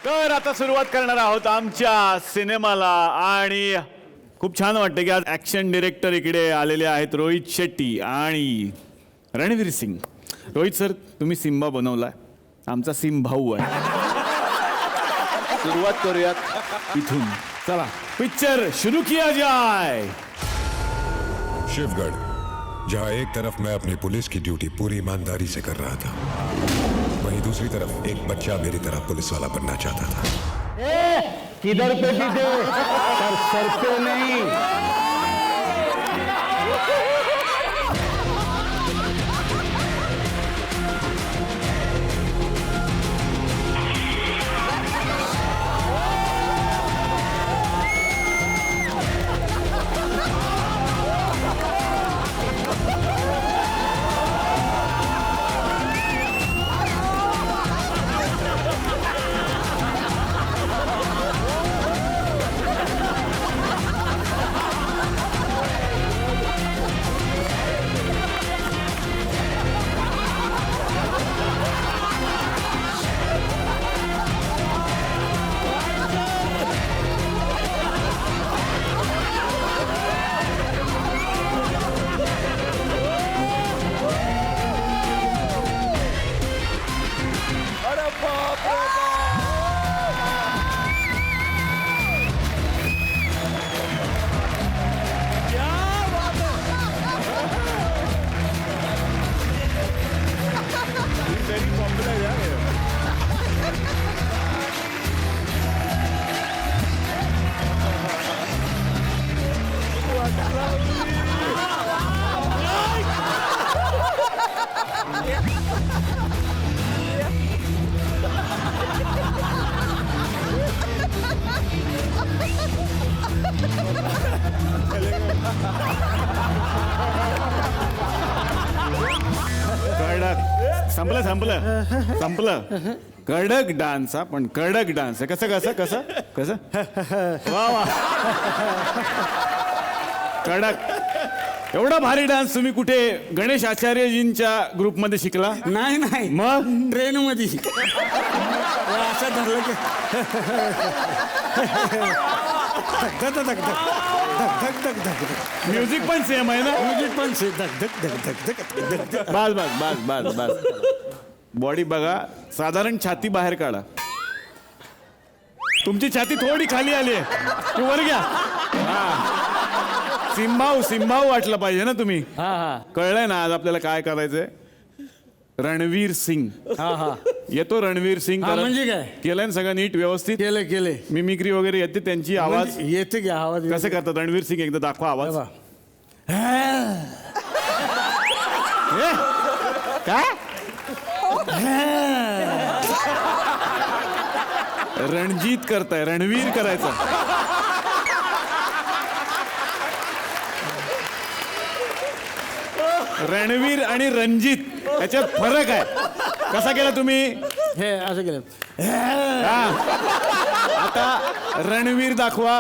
तर आता सुरुवात करणार आहोत आमच्या सिनेमाला आणि खूप छान वाटतं की आज ॲक्शन डिरेक्टर इकडे आलेले आहेत रोहित शेट्टी आणि रणवीर सिंग. रोहित सर, तुम्ही सिम्बा बनवलाय, आमचा सिम भाऊ आहे. सुरुवात करूयात इथून. चला पिक्चर शुरू किया जाए. शिवगढ़, जहाँ एक तरफ मैं अपनी पुलिस की ड्यूटी पूरी ईमानदारी से कर रहा था, वहीं दूसरी तरफ एक बच्चा मेरी तरह पुलिस वाला बनना चाहता था. किधर पेटी थे पर सर पे नहीं. संपलं संपलं संपलं. कडक डान्स हा, पण कडक डान्स आहे. कसं कसं कसं कसं वा वा. कडक. एवढा भारी डान्स तुम्ही कुठे गणेश आचार्यजींच्या ग्रुपमध्ये शिकला? नाही नाही, मग ट्रेन मध्ये असं धरलं की धक धक धक धक धक धक. म्युझिक पण सेम आहे ना? म्युझिक पण से धक धक धक धक धक धक धक. बस बस बस बस बस. बॉडी बघा, साधारण छाती बाहेर काढा. तुमची छाती थोडी खाली आली आहे, तू वर घ्या. हा, सिम्बाऊ सिम्बाऊ वाटलं पाहिजे ना तुम्ही. हा हा कळलंय ना आज आपल्याला काय करायचंय? रणवीर सिंग. हा हा. येतो रणवीर सिंग. हा, म्हणजे काय? केलंय ना सगळं नीट व्यवस्थित? केले केले. मिमिक्री वगैरे येते त्यांची? आवाज म्हणजे येते की आवाज? कसं करतात रणवीर सिंग? एकदा दाखवा आवाज. ए, काय रणजीत करताय, रणवीर करायचं. रणवीर आणि रणजित याच्यात फरक आहे. कसा केला तुम्ही? हे असं केलं. हा. आता रणवीर दाखवा.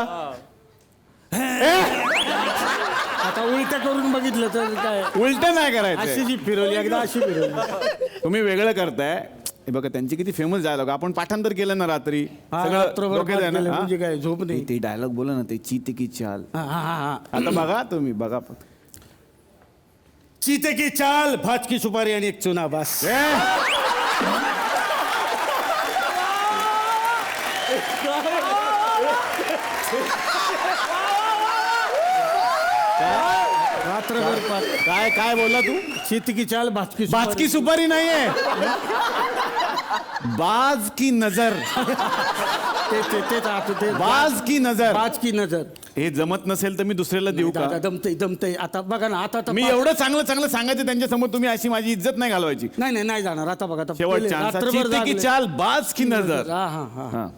आता उलट्या करून बघितलं तर काय? उलट नाही अशी करायचं. जी फिरवली एकदा अशी फिरवली. तुम्ही वेगळं करताय. हे बघा त्यांची किती फेमस डायलॉग आपण पाठांतर केलं ना रात्री. हा, सगळं रात्रभर डोक्यात आहे पाठ केलं ना. म्हणजे काय, झोप नाही. ते डायलॉग बोला ना, ते चीते की चाल. हा हा हा. आता बघा तुम्ही बघा. चीते की चाल, भाज की सुपारी आणि एक चुना, बस. रात्रभर पाठ. काय काय बोलला तू? चीते की चाल, भाज की बाज की सुपारी नाहीये, बाज की नजर. ते बाज की नजर. बाज की नजर. हे जमत नसेल तर मी दुसऱ्याला देऊ का? दमतय दमतय. आता बघा ना, आता मी एवढं चांगलं चांगलं सांगायचं त्यांच्या समोर, तुम्ही अशी माझी इज्जत नाही घालवायची. नाही नाही नाही जाणार. आता बघा, आता शेवट पहिले चान्स. रात्रभर चीते की जागले. चाल, बाज की नजर. हा हा हा. हा.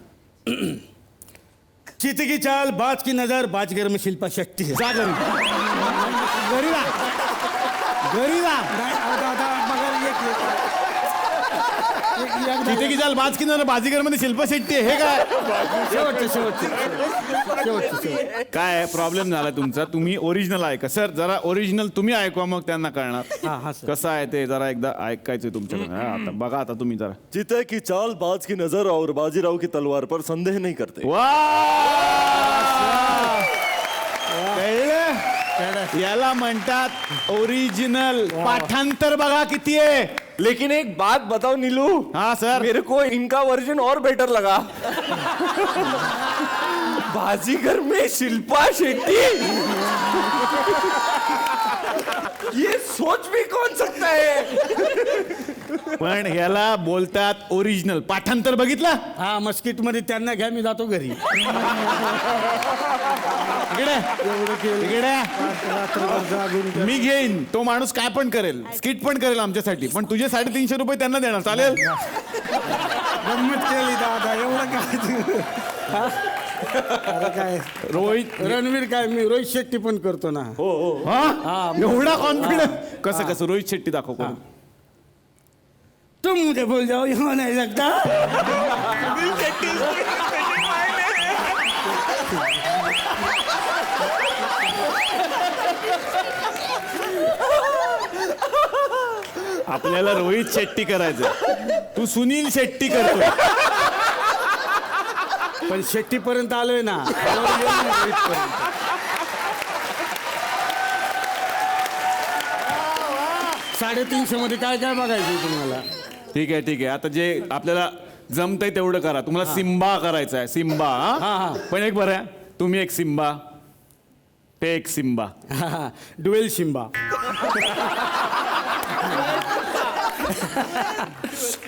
चीते की चाल, बाज की नजर, बाजगर में शिल्पा शक्ती है. जा घरी. घरी जा, घरी जा. नाही, आता बघा, तिथे की जाल बाज किनारा बाजीगर मध्ये शिल्पा शेट्टी आहे. हे काय शेवटचे काय प्रॉब्लेम झाला तुमचा? तुम्ही ओरिजिनल ऐका सर, जरा ओरिजिनल तुम्ही ऐकवा मग त्यांना हा, कळणार सर. कसं आहे ते. जरा एकदा ऐकायचं तुमच्याकडे. हा, आता बघा आता तुम्ही जरा. जीते की चाल बाज की नजर और बाजीराव की तलवार पर संदेह नहीं करते. कळलं? याला म्हणतात ओरिजिनल. पाठांतर बघा किती आहे. लेकिन एक बात बताओ नीलू, हा सर. मेरे को इनका वर्जन और बेटर लगा. बाजीगर में शिल्पा शेट्टी, ये सोच भी कौन सकता है. पण याला बोलतात ओरिजिनल. पाठांतर बघितलं? हा मस्किट मध्ये त्यांना घ्या, मी जातो घरी. इकडे इकडे. रात्रभर जागून मी घेईन. तो माणूस काय पण करेल, स्किट पण करेल आमच्यासाठी. पण तुझे 350 रुपये त्यांना देणार. चालेल? गंमत केली दादा, एवढं काय हा? अरे काय रोहित. रणवीर काय, मी रोहित शेट्टी पण करतो ना. हा एवढा कॉन्फिडन्स. कसं रोहित शेट्टी दाखव कोण. तुम मुझे भूल जाओ, ये हो नहीं सकता. आपल्याला रोहित शेट्टी करायचं. तू सुनील शेट्टी करतो. पण शेट्टी पर्यंत आलोय ना. 350 मध्ये काय काय बघायचं तुम्हाला? ठीक आहे ठीक आहे. आता जे आपल्याला जमतंय तेवढं करा. तुम्हाला सिम्बा करायचा आहे. सिम्बा. हा, हा. पण एक बरं आहे, तुम्ही एक सिम्बा, ते एक सिम्बा. डुएल शिंबा.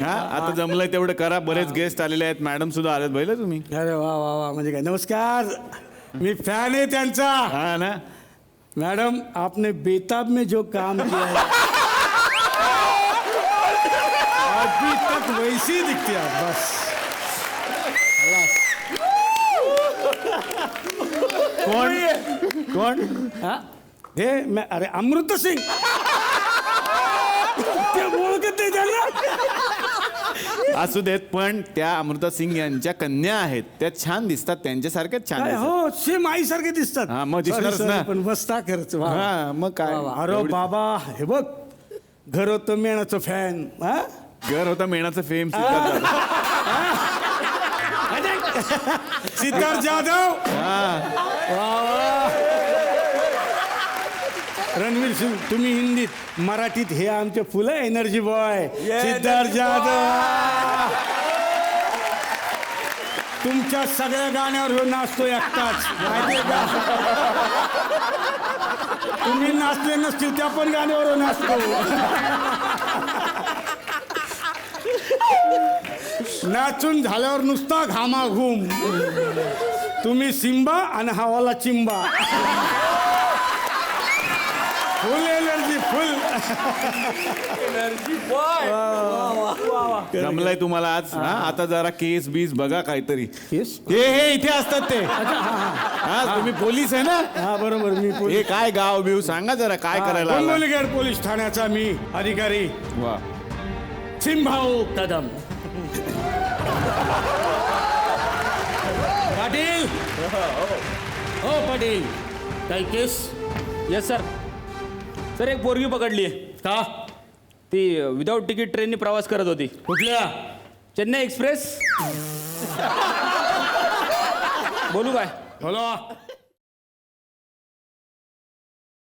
हा आता जमलंय तेवढं करा. बरेच गेस्ट आलेले आहेत. मॅडम सुद्धा आलेत. बघितलं तुम्ही? अरे वा वा वा, म्हणजे काय. नमस्कार, मी फॅन आहे त्यांचा. हा ना. मैडम, आपने बेताब में जो काम किया है अभी तक वैसी ही दिखती है. बस कोण कोण? हाँ? हे मैं, अरे अमृत सिंग. ते ओळखत त्यांना. असू देत, पण त्या अमृता सिंग यांच्या कन्या आहेत. त्या छान दिसतात. त्यांच्यासारख्याच छान काय दिसतात. हो, सेम आई सारखे दिसतात. हा, मग दिसणारच Sorry, ना. sorry, पण बसता खरंच. वा, वा. हा मग काय. वा, वा. अरे बाबा, हे बघ, घर होतं मेणाचं फॅन. हा, घर होता मेणाचं फेम. सिद्धार्थ जाधव. वा, वा. रणवीर सिंग, तुम्ही हिंदीत, मराठीत हे आमचे फुलं एनर्जी बॉय सिद्धार्थ जाधव. तुमच्या सगळ्या गाण्यावर हो नाचतो एकटाच, माहितीये का? तुम्ही नाचले नसतील त्या पण गाण्यावर हो नाचतो. नाचून झाल्यावर नुसता घामाघूम. तुम्ही सिम्बा आणि हवाला चिंबा. Full energy, full energy boy. जमलंय तुम्हाला आज. हा आता जरा केस बीस बघा काहीतरी. Yes? हे इथे असतात ते. हा तुम्ही पोलीस आहे ना. हा बरोबर, मी पोलीस. हे काय गाव बिव सांगा जरा काय करायला आलाय? डोंबिवलीगड पोलीस ठाण्याचा मी अधिकारी वा. सिंभाऊ कदम. पाटील, हो पाटील, काही केस? Yes sir. सर एक पोरगी पकडली आहे. का? ती विदाऊट तिकीट ट्रेननी प्रवास करत होती. कुठल्या? चेन्नई एक्सप्रेस. बोलू काय? बोला.